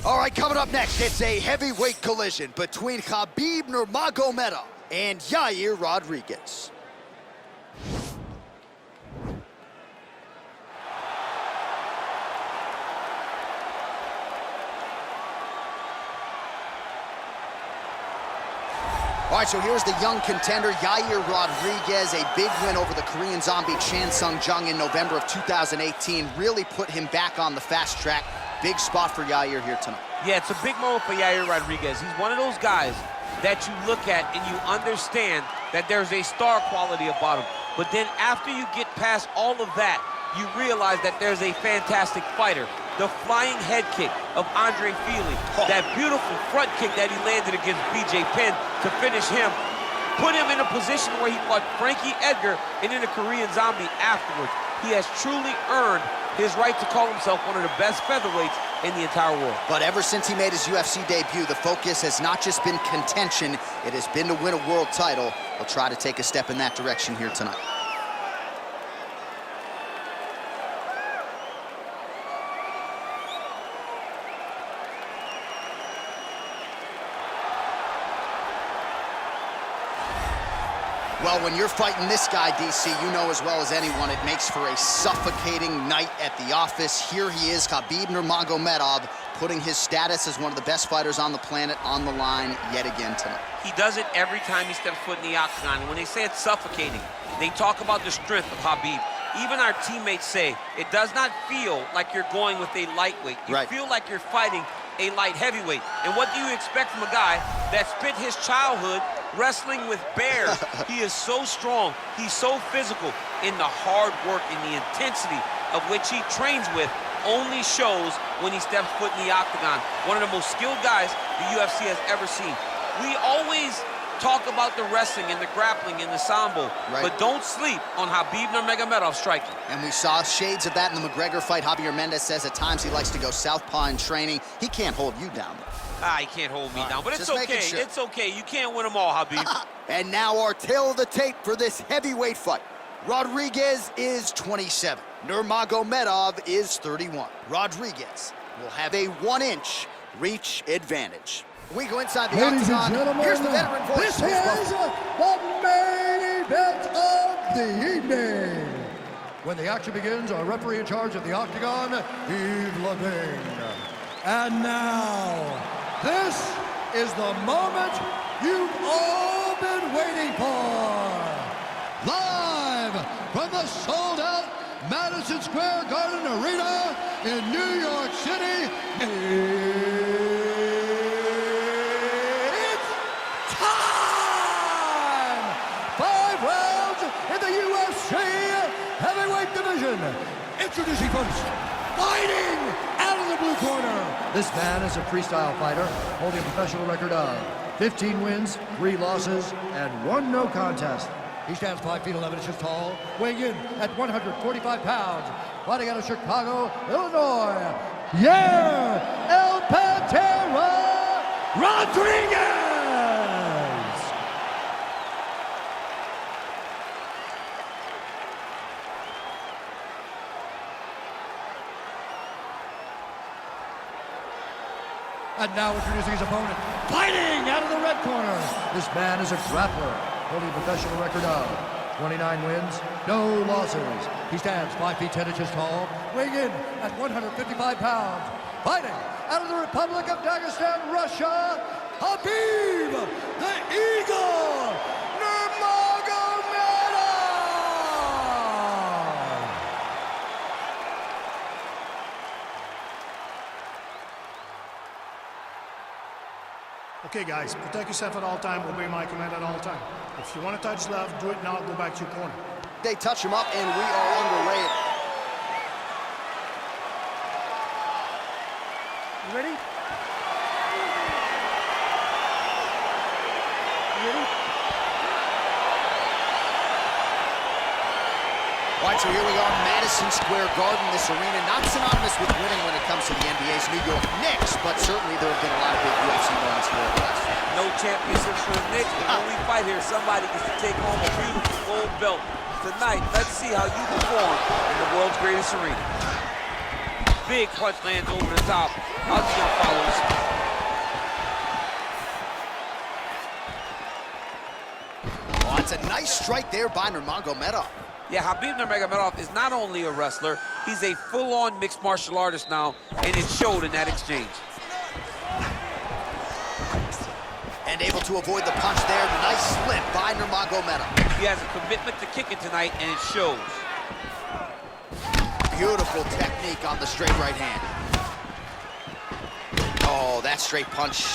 All right, coming up next, it's a heavyweight collision between Khabib Nurmagomedov and Yair Rodriguez. All right, so here's the young contender, Yair Rodriguez, a big win over the Korean zombie Chan Sung Jung in November of 2018. Really put him back on the fast track. Big spot for Yair here tonight. Yeah, it's a big moment for Yair Rodriguez. He's one of those guys that you look at and you understand that there's a star quality about him. But then after you get past all of that, you realize that there's a fantastic fighter. The flying head kick of Andre Feely, that beautiful front kick that he landed against BJ Penn to finish him, put him in a position where he fought Frankie Edgar and then the Korean zombie afterwards. He has truly earned his right to call himself one of the best featherweights in the entire world. But ever since he made his UFC debut, the focus has not just been contention, it has been to win a world title. He'll try to take a step in that direction here tonight. Well, when you're fighting this guy, DC, you know as well as anyone, it makes for a suffocating night at the office. Here he is, Khabib Nurmagomedov, putting his status as one of the best fighters on the planet on the line yet again tonight. He does it every time he steps foot in the octagon. And when they say it's suffocating, they talk about the strength of Khabib. Even our teammates say it does not feel like you're going with a lightweight. You feel like you're fighting a light heavyweight. And what do you expect from a guy that spent his childhood wrestling with bears? He is so strong, he's so physical, and the hard work and the intensity of which he trains with only shows when he steps foot in the octagon. One of the most skilled guys the UFC has ever seen. We always talk about the wrestling and the grappling and the sambo, but don't sleep on Khabib Nurmagomedov striking. And we saw shades of that in the McGregor fight. Javier Mendez says at times he likes to go southpaw in training. He can't hold you down, though. He can't hold me down, but it's okay. Sure. It's okay. You can't win them all, Khabib. And now our tale of the tape for this heavyweight fight. Rodriguez is 27. Nurmagomedov is 31. Rodriguez will have a 1-inch reach advantage. We go inside the octagon. Here's the veteran voice. This is the main event of the evening. When the action begins, our referee in charge of the octagon, Yves Levine. And now, this is the moment you've all been waiting for. Live from the sold-out Madison Square Garden Arena in New York City, it's time! 5 rounds in the UFC heavyweight division. Introducing first, fighting out of the blue corner. This man is a freestyle fighter holding a professional record of 15 wins, 3 losses, and 1 no contest. He stands 5 feet 11 inches tall, weighing in at 145 pounds, fighting out of Chicago, Illinois, Yair El Pantera Rodriguez! And now introducing his opponent, fighting out of the red corner. This man is a grappler, holding a professional record of 29 wins, no losses. He stands 5 feet 10 inches tall, weighing in at 155 pounds. Fighting out of the Republic of Dagestan, Russia, Khabib the Eagle Nurmagomedov! Okay, guys, protect yourself at all time, obey my command at all time. If you want to touch left, do it now, go back to your corner. They touch him up, and we are underway. You ready? You ready? All right, so here we are, Madison Square Garden, this arena, not synonymous with winning when it comes to the NBA's New York Knicks, but certainly there have been a lot of big UFC moments here at last. No championships for the Knicks, but when we fight here, somebody gets to take home a beautiful gold belt. Tonight, let's see how you perform in the world's greatest arena. Big punch lands over the top. How's he gonna follow this? Oh, that's a nice strike there by Nurmagomedov. Yeah, Khabib Nurmagomedov is not only a wrestler, he's a full-on mixed martial artist now, and it showed in that exchange. And able to avoid the punch there. Nice slip by Nurmagomedov. He has a commitment to kicking tonight, and it shows. Beautiful technique on the straight right hand. Oh, that straight punch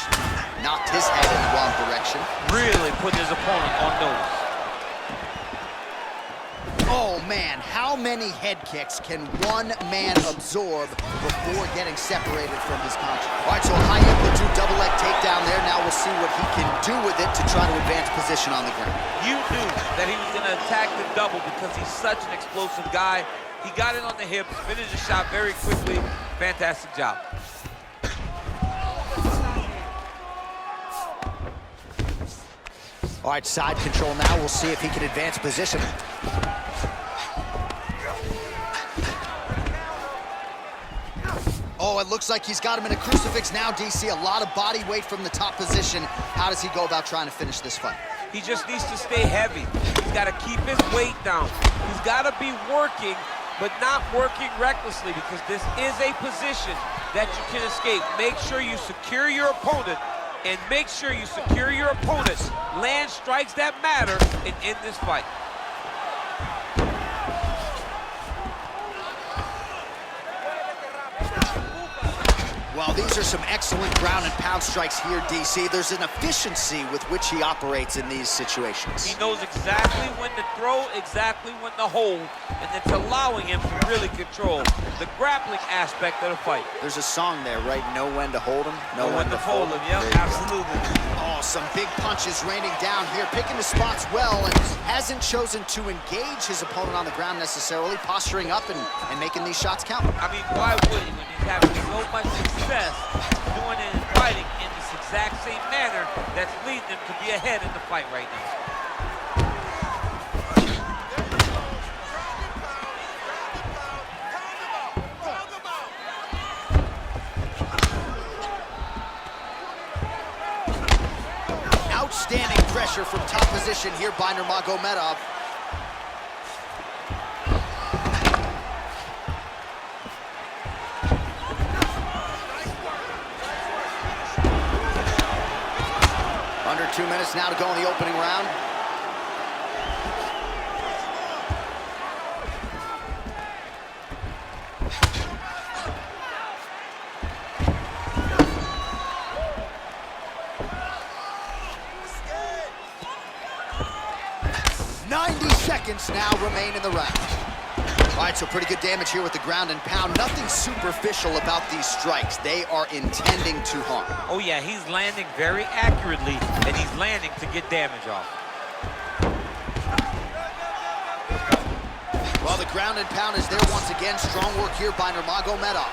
knocked his head in the wrong direction. Really putting his opponent on notice. Oh, man, how many head kicks can one man absorb before getting separated from his contract? All right, so a high amplitude double leg takedown there. Now we'll see what he can do with it to try to advance position on the ground. You knew that he was going to attack the double because he's such an explosive guy. He got it on the hips, finished the shot very quickly. Fantastic job. All right, side control now. We'll see if he can advance position. Oh, it looks like he's got him in a crucifix now, DC. A lot of body weight from the top position. How does he go about trying to finish this fight? He just needs to stay heavy. He's got to keep his weight down. He's got to be working, but not working recklessly, because this is a position that you can escape. Make sure you secure your opponent, and make sure you secure your opponent's land strikes that matter and end this fight. Well, these are some excellent ground and pound strikes here, DC. There's an efficiency with which he operates in these situations. He knows exactly when to throw, exactly when to hold, and it's allowing him to really control the grappling aspect of the fight. There's a song there, right? Know when to hold him, know when to fold him. Yep, absolutely. Oh, some big punches raining down here, picking his spots well, and hasn't chosen to engage his opponent on the ground necessarily, posturing up and making these shots count. I mean, why would he when he's having so much success doing it and fighting in this exact same manner that's leading him to be ahead in the fight right now? Outstanding pressure from top position here by Nurmagomedov. Under 2 minutes now to go in the opening round. Seconds now remain in the round. All right, so pretty good damage here with the ground and pound. Nothing superficial about these strikes. They are intending to harm. Oh yeah, he's landing very accurately, and he's landing to get damage off. Well, the ground and pound is there once again. Strong work here by Nurmagomedov.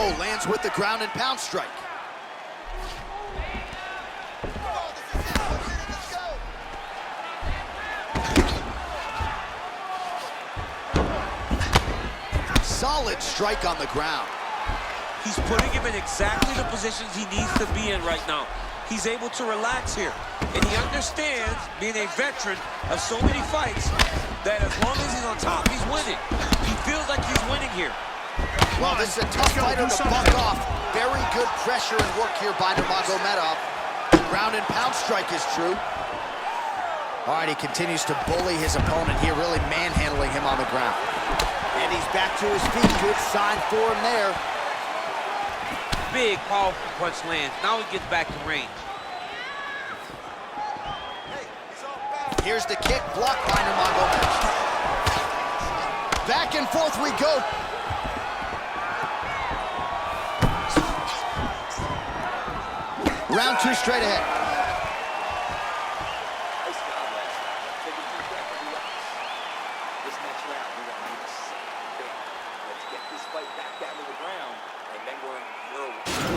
Oh, lands with the ground and pound strike. Solid strike on the ground. He's putting him in exactly the positions he needs to be in right now. He's able to relax here, and he understands, being a veteran of so many fights, that as long as he's on top, he's winning. He feels like he's winning here. Well, this is a tough fighter to buck off. Very good pressure and work here by Nurmagomedov. Ground and pound strike is true. All right, he continues to bully his opponent here, really manhandling him on the ground. And he's back to his feet. Good sign for him there. Big, powerful punch lands. Now he gets back to range. Here's the kick, blocked by Nurmagomedov. Back and forth we go. Round two straight ahead. This next round, we want to use. Let's get this fight back down to the ground, and then we're in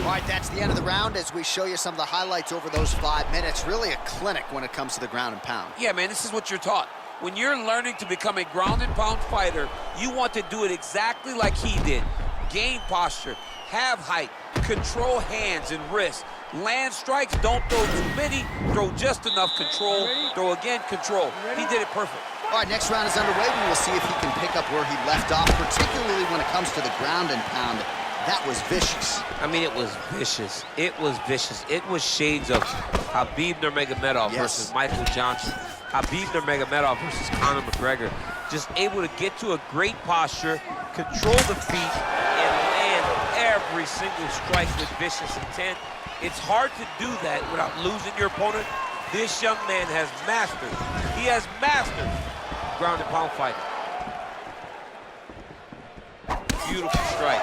All right, that's the end of the round as we show you some of the highlights over those 5 minutes. Really a clinic when it comes to the ground and pound. Yeah, man, this is what you're taught. When you're learning to become a ground and pound fighter, you want to do it exactly like he did. Gain posture, have height, control hands and wrists. Land strikes, don't throw too many, throw just enough control, throw again, control. He did it perfect. All right, next round is underway. We will see if he can pick up where he left off, particularly when it comes to the ground and pound. That was vicious. I mean, it was vicious. It was vicious. It was shades of Khabib Nurmagomedov versus Michael Johnson. Khabib Nurmagomedov versus Conor McGregor. Just able to get to a great posture, control the feet, and land every single strike with vicious intent. It's hard to do that without losing your opponent. This young man has mastered. He has mastered ground and pound fighting. Beautiful strike.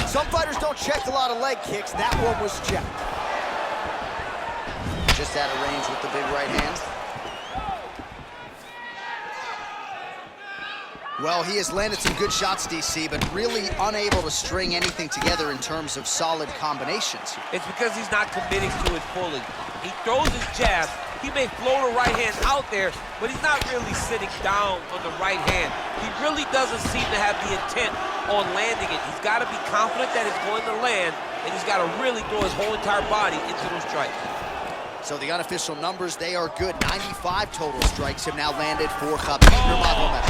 Some fighters don't check a lot of leg kicks. That one was checked. Just out of range with the big right hand. Well, he has landed some good shots, DC, but really unable to string anything together in terms of solid combinations. It's because he's not committing to it fully. He throws his jab. He may float a right hand out there, but he's not really sitting down on the right hand. He really doesn't seem to have the intent on landing it. He's got to be confident that it's going to land, and he's got to really throw his whole entire body into those strikes. So the unofficial numbers, they are good. 95 total strikes have now landed for Khabib Nurmagomedov.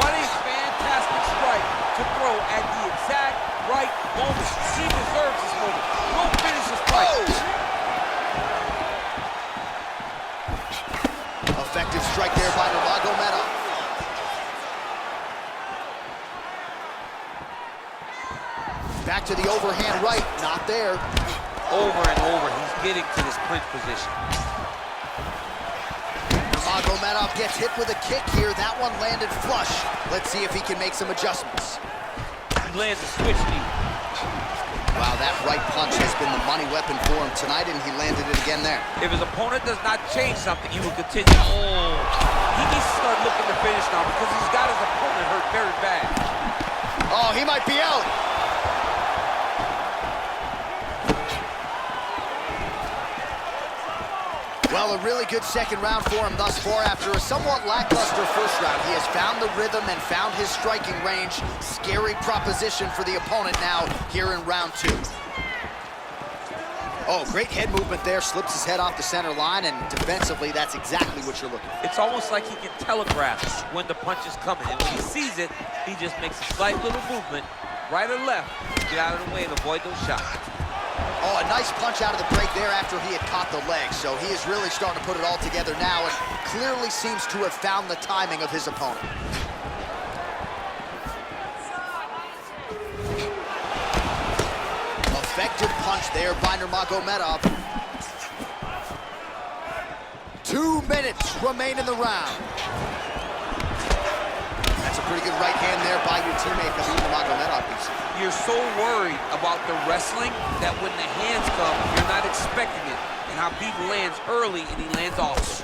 What a fantastic strike to throw at the exact right moment. He deserves this moment. Go finish this fight. Effective strike there by Nurmagomedov. Back to the overhand right, not there. Over and over, he's getting to this clinch position. Nurmagomedov gets hit with a kick here. That one landed flush. Let's see if he can make some adjustments. He lands a switch knee. Wow, that right punch has been the money weapon for him tonight, and he landed it again there. If his opponent does not change something, he will continue. Oh, he needs to start looking to finish now because he's got his opponent hurt very bad. Oh, he might be out. Well, a really good second round for him thus far. After a somewhat lackluster first round, he has found the rhythm and found his striking range. Scary proposition for the opponent now here in round 2. Oh, great head movement there. Slips his head off the center line, and defensively, that's exactly what you're looking for. It's almost like he can telegraph when the punch is coming. And when he sees it, he just makes a slight little movement, right or left, to get out of the way and avoid those shots. Oh, a nice punch out of the break there after he had caught the leg. So he is really starting to put it all together now and clearly seems to have found the timing of his opponent. Effective punch there by Nurmagomedov. 2 minutes remain in the round. That's a pretty good right hand there by your teammate, Khabib Nurmagomedov. You're so worried about the wrestling that when the hands come, you're not expecting it. And Khabib lands early and he lands off.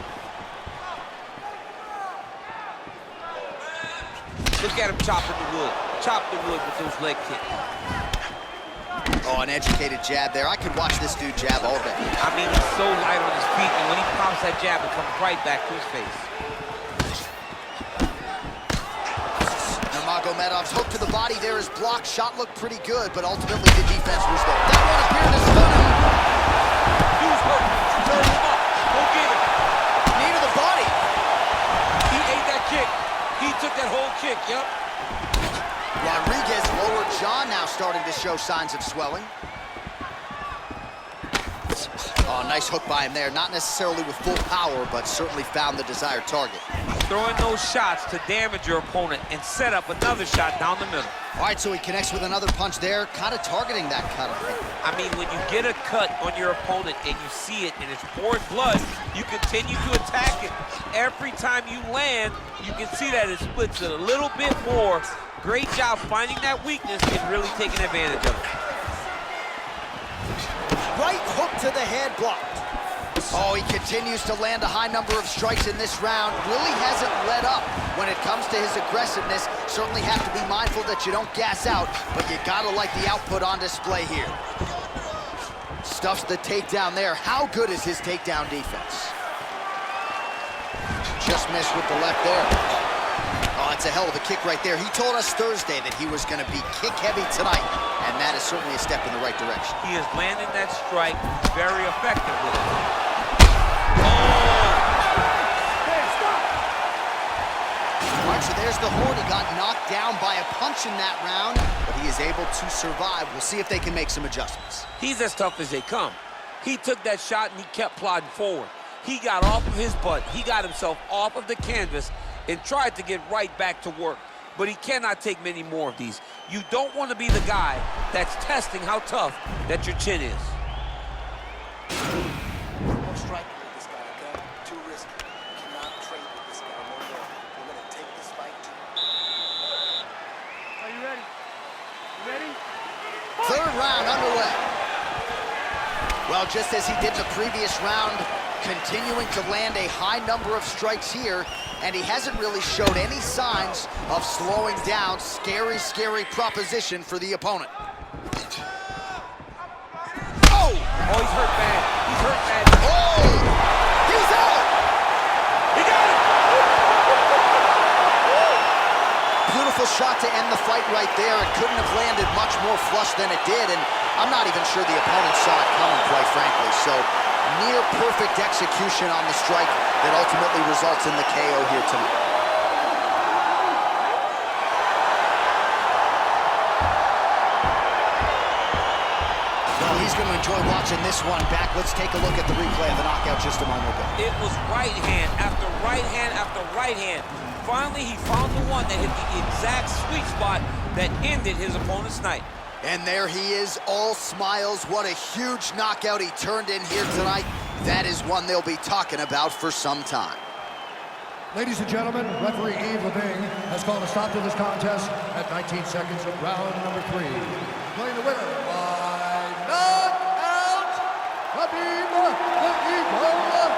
Look at him chopping the wood. Chop the wood with those leg kicks. Oh, an educated jab there. I could watch this dude jab all day. I mean, he's so light on his feet, and when he pops that jab, it comes right back to his face. Nurmagomedov's hook to the body there is blocked. Shot looked pretty good, but ultimately the defense was there. That one appeared to stun him. Dude's hurt. Turn him up. Go get him. Knee to the body. He ate that kick. He took that whole kick, yep. Rodriguez lower jaw now starting to show signs of swelling. Oh, nice hook by him there. Not necessarily with full power, but certainly found the desired target. Throwing those shots to damage your opponent and set up another shot down the middle. All right, so he connects with another punch there, kind of targeting that cut. I mean, when you get a cut on your opponent and you see it and it's pouring blood, you continue to attack it. Every time you land, you can see that it splits it a little bit more. Great job finding that weakness and really taking advantage of it. Right hook to the head blocked. Oh, he continues to land a high number of strikes in this round. Really hasn't let up when it comes to his aggressiveness. Certainly have to be mindful that you don't gas out, but you gotta like the output on display here. Stuffs the takedown there. How good is his takedown defense? Just missed with the left there. Oh, that's a hell of a kick right there. He told us Thursday that he was going to be kick-heavy tonight, and that is certainly a step in the right direction. He is landing that strike very effectively. All right, so there's the Horde. He got knocked down by a punch in that round, but he is able to survive. We'll see if they can make some adjustments. He's as tough as they come. He took that shot and he kept plodding forward. He got off of his butt. He got himself off of the canvas and tried to get right back to work. But he cannot take many more of these. You don't want to be the guy that's testing how tough that your chin is. No striking with this guy, okay? Too risky. Cannot trade with this guy no more. We're going to take this fight to... Are you ready? You ready? Third round underway. Well, just as he did the previous round, continuing to land a high number of strikes here, and he hasn't really showed any signs of slowing down. Scary, scary proposition for the opponent. Oh! Oh, he's hurt bad. He's hurt bad. Oh! He's out! He got it! Beautiful shot to end the fight right there. It couldn't have landed much more flush than it did, and I'm not even sure the opponent saw it coming, quite frankly. So, near perfect execution on the strike that ultimately results in the KO here tonight. Well, he's going to enjoy watching this one back. Let's take a look at the replay of the knockout just a moment ago. It was right hand after right hand after right hand. Finally, he found the one that hit the exact sweet spot that ended his opponent's night. And there he is, all smiles. What a huge knockout he turned in here tonight. That is one they'll be talking about for some time. Ladies and gentlemen, referee Yves Leving has called a stop to this contest at 19 seconds of round number 3. Declaring the winner by knockout, Khabib Nurmagomedov.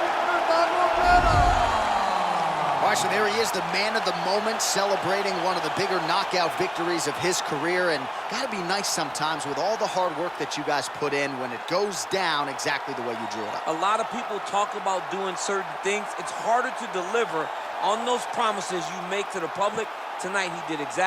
All right, so there he is, the man of the moment, celebrating one of the bigger knockout victories of his career. And gotta be nice sometimes with all the hard work that you guys put in when it goes down exactly the way you drew it up. A lot of people talk about doing certain things. It's harder to deliver on those promises you make to the public. Tonight, he did exactly